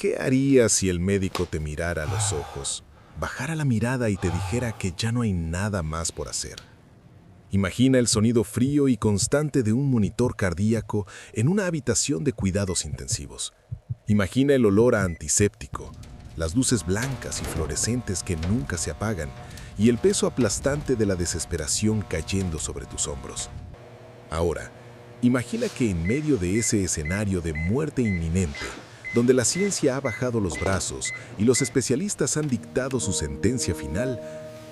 ¿Qué harías si el médico te mirara a los ojos, bajara la mirada y te dijera que ya no hay nada más por hacer? Imagina el sonido frío y constante de un monitor cardíaco en una habitación de cuidados intensivos. Imagina el olor a antiséptico, las luces blancas y fluorescentes que nunca se apagan y el peso aplastante de la desesperación cayendo sobre tus hombros. Ahora, imagina que en medio de ese escenario de muerte inminente, donde la ciencia ha bajado los brazos y los especialistas han dictado su sentencia final,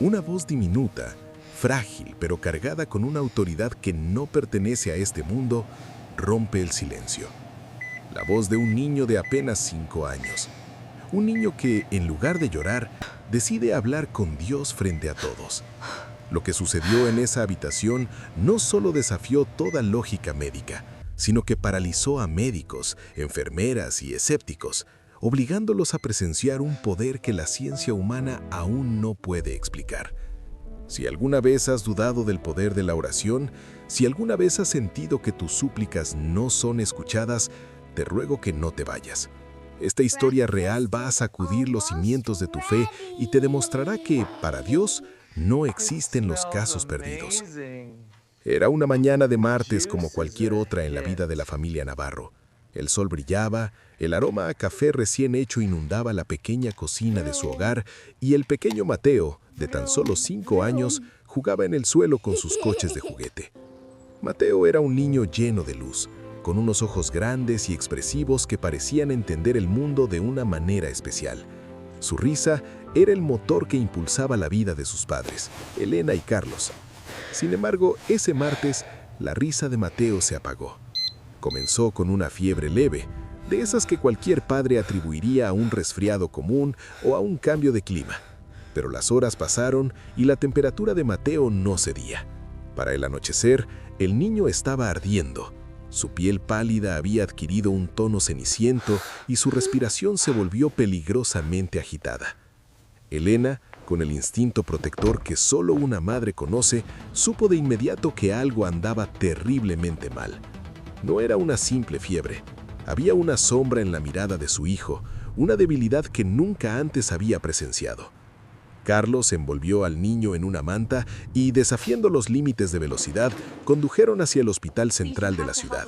una voz diminuta, frágil pero cargada con una autoridad que no pertenece a este mundo, rompe el silencio. La voz de un niño de apenas 5 años. Un niño que, en lugar de llorar, decide hablar con Dios frente a todos. Lo que sucedió en esa habitación no solo desafió toda lógica médica, sino que paralizó a médicos, enfermeras y escépticos, obligándolos a presenciar un poder que la ciencia humana aún no puede explicar. Si alguna vez has dudado del poder de la oración, si alguna vez has sentido que tus súplicas no son escuchadas, te ruego que no te vayas. Esta historia real va a sacudir los cimientos de tu fe y te demostrará que, para Dios, no existen los casos perdidos. Era una mañana de martes como cualquier otra en la vida de la familia Navarro. El sol brillaba, el aroma a café recién hecho inundaba la pequeña cocina de su hogar y el pequeño Mateo, de tan solo 5 años, jugaba en el suelo con sus coches de juguete. Mateo era un niño lleno de luz, con unos ojos grandes y expresivos que parecían entender el mundo de una manera especial. Su risa era el motor que impulsaba la vida de sus padres, Elena y Carlos. Sin embargo, ese martes, la risa de Mateo se apagó. Comenzó con una fiebre leve, de esas que cualquier padre atribuiría a un resfriado común o a un cambio de clima. Pero las horas pasaron y la temperatura de Mateo no cedía. Para el anochecer, el niño estaba ardiendo. Su piel pálida había adquirido un tono ceniciento y su respiración se volvió peligrosamente agitada. Elena, con el instinto protector que solo una madre conoce, supo de inmediato que algo andaba terriblemente mal. No era una simple fiebre. Había una sombra en la mirada de su hijo, una debilidad que nunca antes había presenciado. Carlos envolvió al niño en una manta y, desafiando los límites de velocidad, condujeron hacia el hospital central de la ciudad.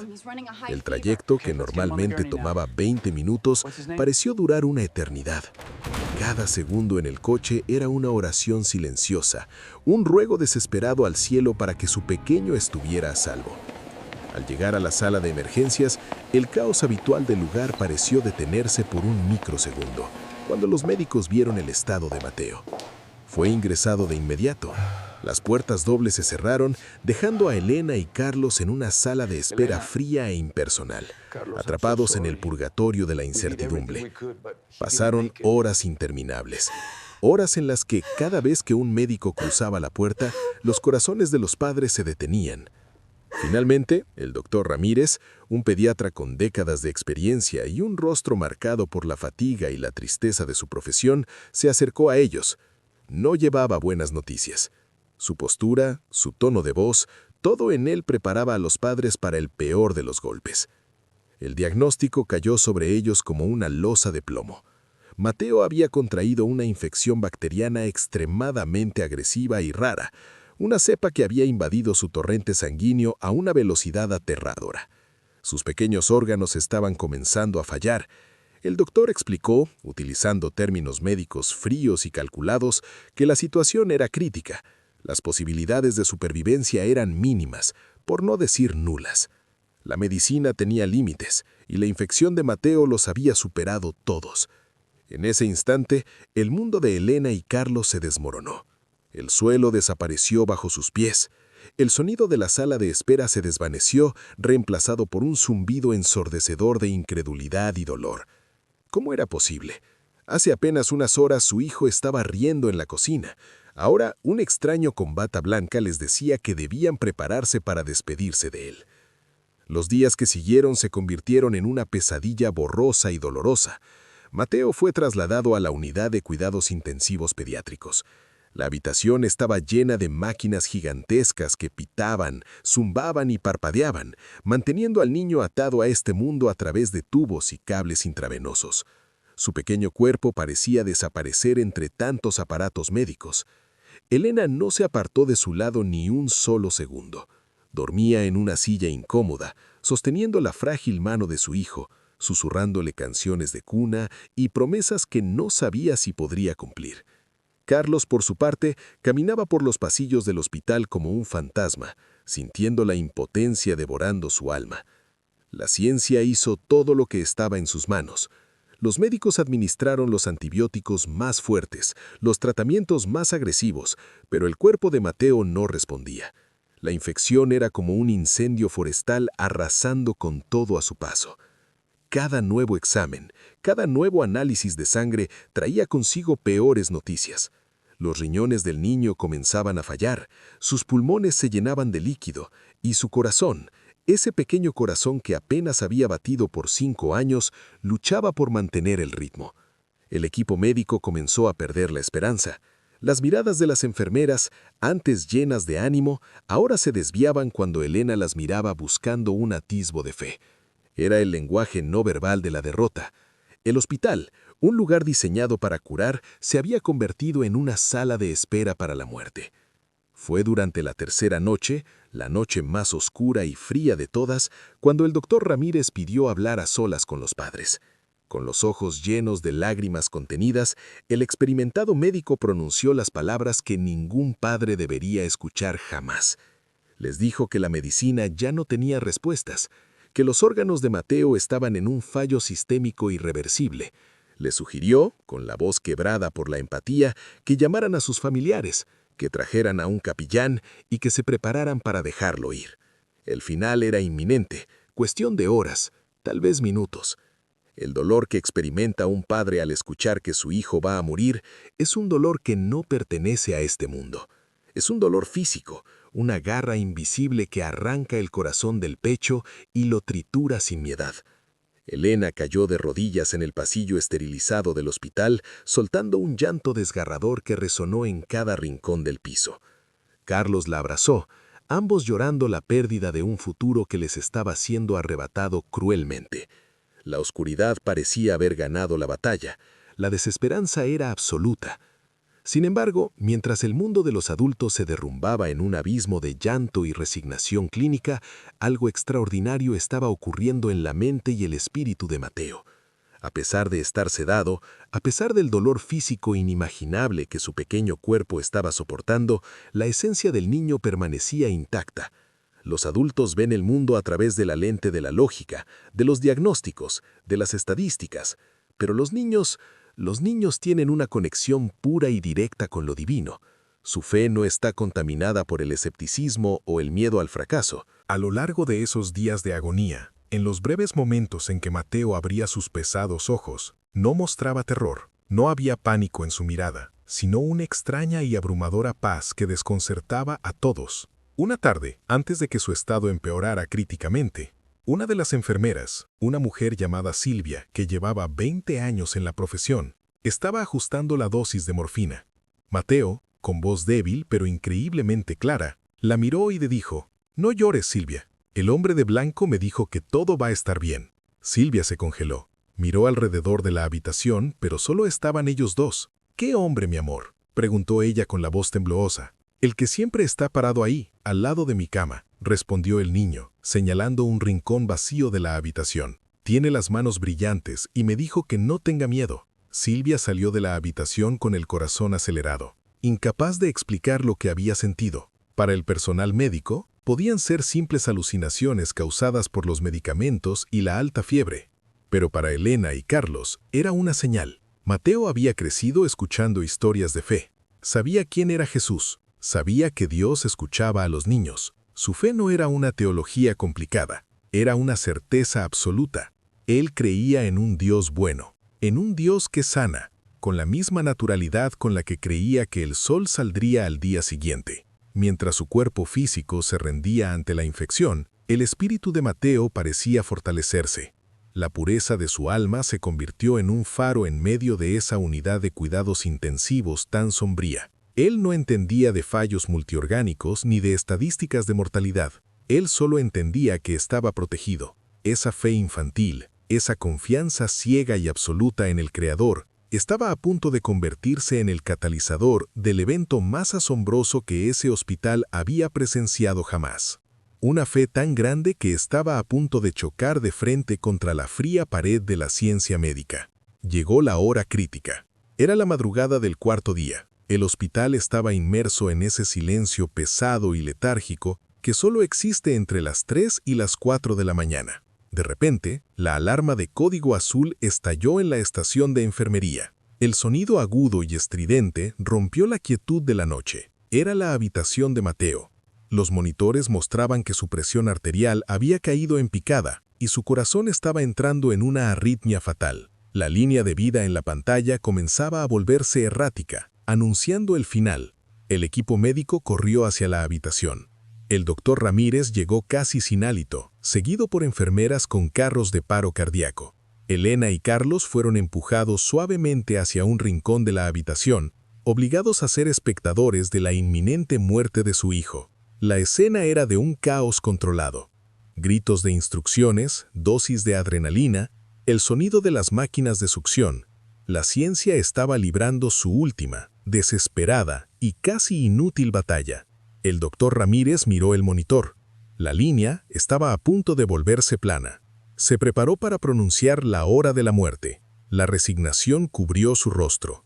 El trayecto, que normalmente tomaba 20 minutos, pareció durar una eternidad. Cada segundo en el coche era una oración silenciosa, un ruego desesperado al cielo para que su pequeño estuviera a salvo. Al llegar a la sala de emergencias, el caos habitual del lugar pareció detenerse por un microsegundo, cuando los médicos vieron el estado de Mateo. Fue ingresado de inmediato. Las puertas dobles se cerraron, dejando a Elena y Carlos en una sala de espera fría e impersonal, atrapados en el purgatorio de la incertidumbre. Pasaron horas interminables, horas en las que cada vez que un médico cruzaba la puerta, los corazones de los padres se detenían. Finalmente, el doctor Ramírez, un pediatra con décadas de experiencia y un rostro marcado por la fatiga y la tristeza de su profesión, se acercó a ellos. No llevaba buenas noticias. Su postura, su tono de voz, todo en él preparaba a los padres para el peor de los golpes. El diagnóstico cayó sobre ellos como una losa de plomo. Mateo había contraído una infección bacteriana extremadamente agresiva y rara, una cepa que había invadido su torrente sanguíneo a una velocidad aterradora. Sus pequeños órganos estaban comenzando a fallar. El doctor explicó, utilizando términos médicos fríos y calculados, que la situación era crítica. Las posibilidades de supervivencia eran mínimas, por no decir nulas. La medicina tenía límites, y la infección de Mateo los había superado todos. En ese instante, el mundo de Elena y Carlos se desmoronó. El suelo desapareció bajo sus pies. El sonido de la sala de espera se desvaneció, reemplazado por un zumbido ensordecedor de incredulidad y dolor. ¿Cómo era posible? Hace apenas unas horas su hijo estaba riendo en la cocina. Ahora, un extraño con bata blanca les decía que debían prepararse para despedirse de él. Los días que siguieron se convirtieron en una pesadilla borrosa y dolorosa. Mateo fue trasladado a la unidad de cuidados intensivos pediátricos. La habitación estaba llena de máquinas gigantescas que pitaban, zumbaban y parpadeaban, manteniendo al niño atado a este mundo a través de tubos y cables intravenosos. Su pequeño cuerpo parecía desaparecer entre tantos aparatos médicos. Elena no se apartó de su lado ni un solo segundo. Dormía en una silla incómoda, sosteniendo la frágil mano de su hijo, susurrándole canciones de cuna y promesas que no sabía si podría cumplir. Carlos, por su parte, caminaba por los pasillos del hospital como un fantasma, sintiendo la impotencia devorando su alma. La ciencia hizo todo lo que estaba en sus manos. Los médicos administraron los antibióticos más fuertes, los tratamientos más agresivos, pero el cuerpo de Mateo no respondía. La infección era como un incendio forestal arrasando con todo a su paso. Cada nuevo examen, cada nuevo análisis de sangre traía consigo peores noticias. Los riñones del niño comenzaban a fallar, sus pulmones se llenaban de líquido y su corazón, ese pequeño corazón que apenas había batido por 5 años, luchaba por mantener el ritmo. El equipo médico comenzó a perder la esperanza. Las miradas de las enfermeras, antes llenas de ánimo, ahora se desviaban cuando Elena las miraba buscando un atisbo de fe. Era el lenguaje no verbal de la derrota. El hospital, un lugar diseñado para curar, se había convertido en una sala de espera para la muerte. Fue durante la tercera noche, la noche más oscura y fría de todas, cuando el doctor Ramírez pidió hablar a solas con los padres. Con los ojos llenos de lágrimas contenidas, el experimentado médico pronunció las palabras que ningún padre debería escuchar jamás. Les dijo que la medicina ya no tenía respuestas, que los órganos de Mateo estaban en un fallo sistémico irreversible. Les sugirió, con la voz quebrada por la empatía, que llamaran a sus familiares, que trajeran a un capellán y que se prepararan para dejarlo ir. El final era inminente, cuestión de horas, tal vez minutos. El dolor que experimenta un padre al escuchar que su hijo va a morir es un dolor que no pertenece a este mundo. Es un dolor físico, una garra invisible que arranca el corazón del pecho y lo tritura sin piedad. Elena cayó de rodillas en el pasillo esterilizado del hospital, soltando un llanto desgarrador que resonó en cada rincón del piso. Carlos la abrazó, ambos llorando la pérdida de un futuro que les estaba siendo arrebatado cruelmente. La oscuridad parecía haber ganado la batalla. La desesperanza era absoluta. Sin embargo, mientras el mundo de los adultos se derrumbaba en un abismo de llanto y resignación clínica, algo extraordinario estaba ocurriendo en la mente y el espíritu de Mateo. A pesar de estar sedado, a pesar del dolor físico inimaginable que su pequeño cuerpo estaba soportando, la esencia del niño permanecía intacta. Los adultos ven el mundo a través de la lente de la lógica, de los diagnósticos, de las estadísticas, pero los niños tienen una conexión pura y directa con lo divino. Su fe no está contaminada por el escepticismo o el miedo al fracaso. A lo largo de esos días de agonía, en los breves momentos en que Mateo abría sus pesados ojos, no mostraba terror, no había pánico en su mirada, sino una extraña y abrumadora paz que desconcertaba a todos. Una tarde, antes de que su estado empeorara críticamente, una de las enfermeras, una mujer llamada Silvia, que llevaba 20 años en la profesión, estaba ajustando la dosis de morfina. Mateo, con voz débil pero increíblemente clara, la miró y le dijo: «No llores, Silvia. El hombre de blanco me dijo que todo va a estar bien». Silvia se congeló. Miró alrededor de la habitación, pero solo estaban ellos dos. «¿Qué hombre, mi amor?», preguntó ella con la voz temblorosa. «El que siempre está parado ahí, al lado de mi cama», respondió el niño, señalando un rincón vacío de la habitación. «Tiene las manos brillantes y me dijo que no tenga miedo». Silvia salió de la habitación con el corazón acelerado, incapaz de explicar lo que había sentido. Para el personal médico, podían ser simples alucinaciones causadas por los medicamentos y la alta fiebre. Pero para Elena y Carlos era una señal. Mateo había crecido escuchando historias de fe. Sabía quién era Jesús. Sabía que Dios escuchaba a los niños. Su fe no era una teología complicada, era una certeza absoluta. Él creía en un Dios bueno, en un Dios que sana, con la misma naturalidad con la que creía que el sol saldría al día siguiente. Mientras su cuerpo físico se rendía ante la infección, el espíritu de Mateo parecía fortalecerse. La pureza de su alma se convirtió en un faro en medio de esa unidad de cuidados intensivos tan sombría. Él no entendía de fallos multiorgánicos ni de estadísticas de mortalidad. Él solo entendía que estaba protegido. Esa fe infantil, Esa confianza ciega y absoluta en el Creador estaba a punto de convertirse en el catalizador del evento más asombroso que ese hospital había presenciado jamás. Una fe tan grande que estaba a punto de chocar de frente contra la fría pared de la ciencia médica. Llegó la hora crítica. Era la madrugada del cuarto día. El hospital estaba inmerso en ese silencio pesado y letárgico que solo existe entre las 3 y las 4 de la mañana. De repente, la alarma de código azul estalló en la estación de enfermería. El sonido agudo y estridente rompió la quietud de la noche. Era la habitación de Mateo. Los monitores mostraban que su presión arterial había caído en picada y su corazón estaba entrando en una arritmia fatal. La línea de vida en la pantalla comenzaba a volverse errática, anunciando el final. El equipo médico corrió hacia la habitación. El doctor Ramírez llegó casi sin hálito, seguido por enfermeras con carros de paro cardíaco. Elena y Carlos fueron empujados suavemente hacia un rincón de la habitación, obligados a ser espectadores de la inminente muerte de su hijo. La escena era de un caos controlado. Gritos de instrucciones, dosis de adrenalina, el sonido de las máquinas de succión. La ciencia estaba librando su última, desesperada y casi inútil batalla. El doctor Ramírez miró el monitor. La línea estaba a punto de volverse plana. Se preparó para pronunciar la hora de la muerte. La resignación cubrió su rostro.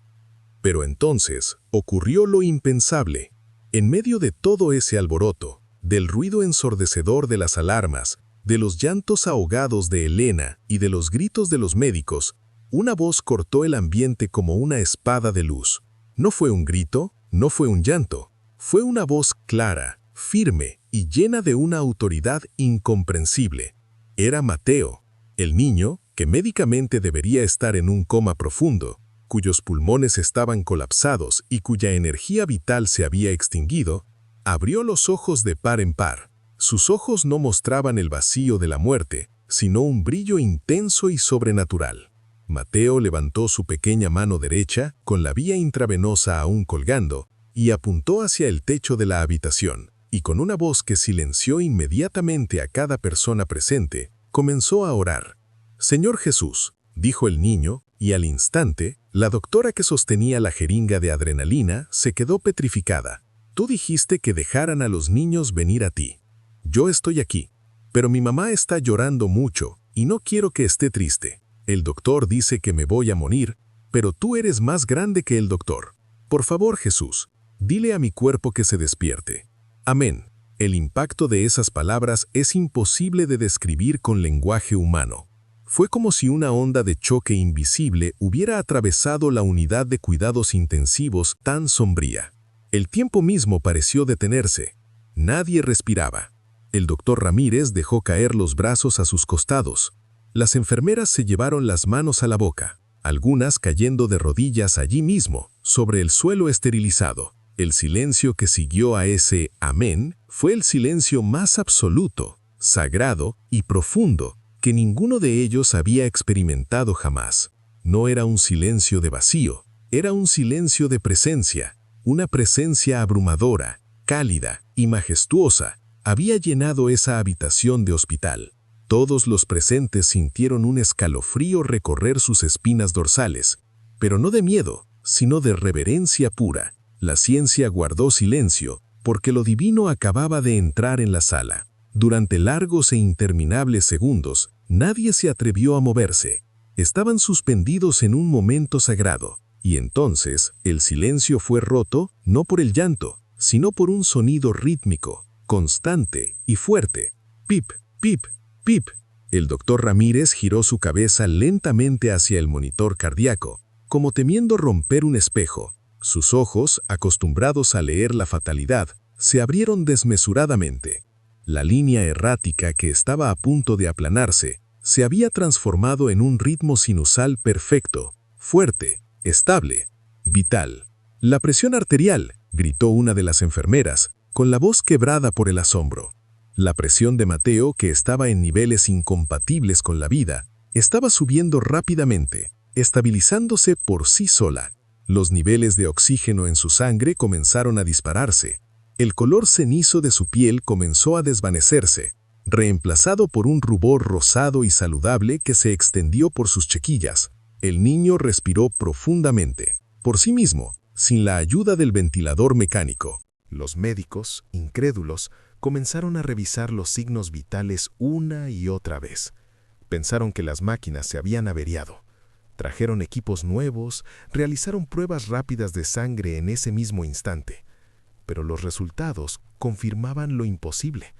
Pero entonces ocurrió lo impensable. En medio de todo ese alboroto, del ruido ensordecedor de las alarmas, de los llantos ahogados de Elena y de los gritos de los médicos, una voz cortó el ambiente como una espada de luz. No fue un grito, no fue un llanto. Fue una voz clara, firme y llena de una autoridad incomprensible. Era Mateo, el niño que médicamente debería estar en un coma profundo, cuyos pulmones estaban colapsados y cuya energía vital se había extinguido, abrió los ojos de par en par. Sus ojos no mostraban el vacío de la muerte, sino un brillo intenso y sobrenatural. Mateo levantó su pequeña mano derecha, con la vía intravenosa aún colgando, y apuntó hacia el techo de la habitación, y con una voz que silenció inmediatamente a cada persona presente, comenzó a orar. «Señor Jesús», dijo el niño, y al instante, la doctora que sostenía la jeringa de adrenalina se quedó petrificada. «Tú dijiste que dejaran a los niños venir a ti. Yo estoy aquí, pero mi mamá está llorando mucho y no quiero que esté triste. El doctor dice que me voy a morir, pero tú eres más grande que el doctor. Por favor, Jesús, dile a mi cuerpo que se despierte. Amén». El impacto de esas palabras es imposible de describir con lenguaje humano. Fue como si una onda de choque invisible hubiera atravesado la unidad de cuidados intensivos tan sombría. El tiempo mismo pareció detenerse. Nadie respiraba. El doctor Ramírez dejó caer los brazos a sus costados. Las enfermeras se llevaron las manos a la boca, algunas cayendo de rodillas allí mismo, sobre el suelo esterilizado. El silencio que siguió a ese amén fue el silencio más absoluto, sagrado y profundo que ninguno de ellos había experimentado jamás. No era un silencio de vacío, era un silencio de presencia. Una presencia abrumadora, cálida y majestuosa había llenado esa habitación de hospital. Todos los presentes sintieron un escalofrío recorrer sus espinas dorsales, pero no de miedo, sino de reverencia pura. La ciencia guardó silencio, porque lo divino acababa de entrar en la sala. Durante largos e interminables segundos, nadie se atrevió a moverse. Estaban suspendidos en un momento sagrado, y entonces el silencio fue roto no por el llanto, sino por un sonido rítmico, constante y fuerte. Pip, pip, pip. El doctor Ramírez giró su cabeza lentamente hacia el monitor cardíaco, como temiendo romper un espejo. Sus ojos, acostumbrados a leer la fatalidad, se abrieron desmesuradamente. La línea errática que estaba a punto de aplanarse se había transformado en un ritmo sinusal perfecto, fuerte, estable, vital. «La presión arterial», gritó una de las enfermeras, con la voz quebrada por el asombro. La presión de Mateo, que estaba en niveles incompatibles con la vida, estaba subiendo rápidamente, estabilizándose por sí sola. Los niveles de oxígeno en su sangre comenzaron a dispararse. El color cenizo de su piel comenzó a desvanecerse. reemplazado por un rubor rosado y saludable que se extendió por sus chequillas. El niño respiró profundamente, por sí mismo, sin la ayuda del ventilador mecánico. Los médicos, incrédulos, comenzaron a revisar los signos vitales una y otra vez. Pensaron que las máquinas se habían averiado. Trajeron equipos nuevos, realizaron pruebas rápidas de sangre en ese mismo instante. Pero los resultados confirmaban lo imposible.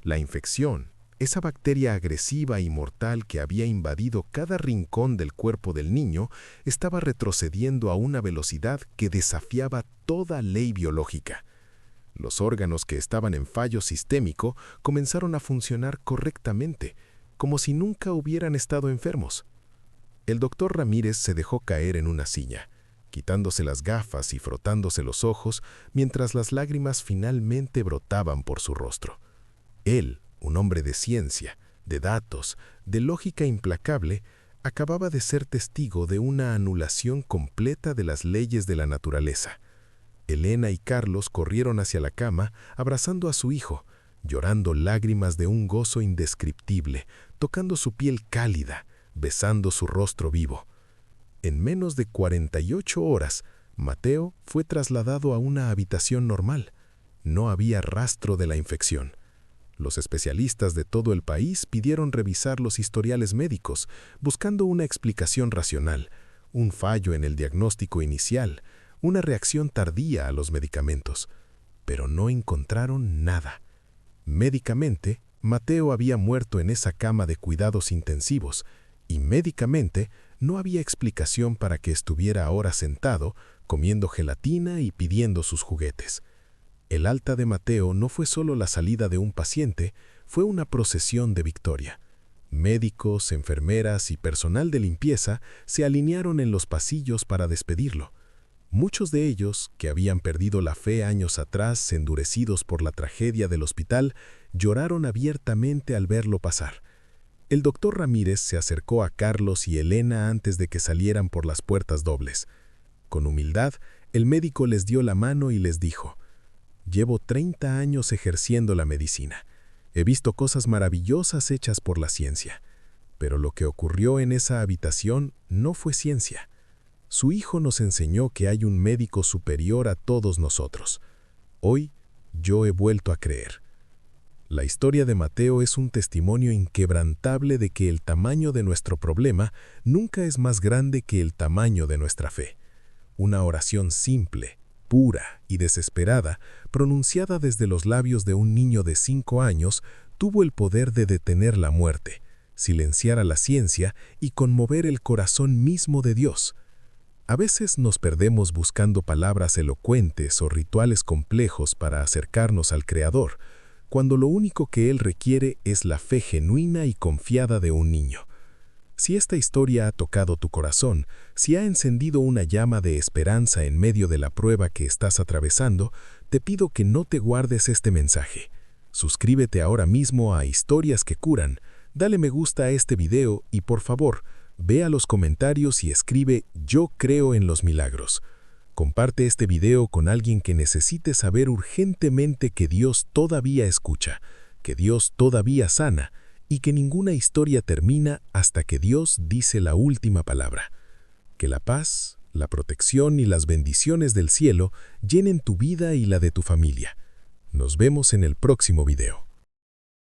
La infección, esa bacteria agresiva y mortal que había invadido cada rincón del cuerpo del niño, estaba retrocediendo a una velocidad que desafiaba toda ley biológica. Los órganos que estaban en fallo sistémico comenzaron a funcionar correctamente, como si nunca hubieran estado enfermos. El doctor Ramírez se dejó caer en una silla, quitándose las gafas y frotándose los ojos mientras las lágrimas finalmente brotaban por su rostro. Él, un hombre de ciencia, de datos, de lógica implacable, acababa de ser testigo de una anulación completa de las leyes de la naturaleza. Elena y Carlos corrieron hacia la cama, abrazando a su hijo, llorando lágrimas de un gozo indescriptible, tocando su piel cálida, besando su rostro vivo. En menos de 48 horas, Mateo fue trasladado a una habitación normal. No había rastro de la infección. Los especialistas de todo el país pidieron revisar los historiales médicos, buscando una explicación racional, un fallo en el diagnóstico inicial, una reacción tardía a los medicamentos. Pero no encontraron nada. Médicamente, Mateo había muerto en esa cama de cuidados intensivos, y médicamente no había explicación para que estuviera ahora sentado, comiendo gelatina y pidiendo sus juguetes. El alta de Mateo no fue solo la salida de un paciente, fue una procesión de victoria. Médicos, enfermeras y personal de limpieza se alinearon en los pasillos para despedirlo. Muchos de ellos, que habían perdido la fe años atrás, endurecidos por la tragedia del hospital, lloraron abiertamente al verlo pasar. El doctor Ramírez se acercó a Carlos y Elena antes de que salieran por las puertas dobles. Con humildad, el médico les dio la mano y les dijo: «Llevo 30 años ejerciendo la medicina. He visto cosas maravillosas hechas por la ciencia. Pero lo que ocurrió en esa habitación no fue ciencia. Su hijo nos enseñó que hay un médico superior a todos nosotros. Hoy yo he vuelto a creer». La historia de Mateo es un testimonio inquebrantable de que el tamaño de nuestro problema nunca es más grande que el tamaño de nuestra fe. Una oración simple, pura y desesperada, pronunciada desde los labios de un niño de 5 años, tuvo el poder de detener la muerte, silenciar a la ciencia y conmover el corazón mismo de Dios. A veces nos perdemos buscando palabras elocuentes o rituales complejos para acercarnos al Creador, cuando lo único que Él requiere es la fe genuina y confiada de un niño. Si esta historia ha tocado tu corazón, si ha encendido una llama de esperanza en medio de la prueba que estás atravesando, te pido que no te guardes este mensaje. Suscríbete ahora mismo a Historias que Curan, dale me gusta a este video y por favor, ve a los comentarios y escribe «Yo creo en los milagros». Comparte este video con alguien que necesite saber urgentemente que Dios todavía escucha, que Dios todavía sana y que ninguna historia termina hasta que Dios dice la última palabra. Que la paz, la protección y las bendiciones del cielo llenen tu vida y la de tu familia. Nos vemos en el próximo video.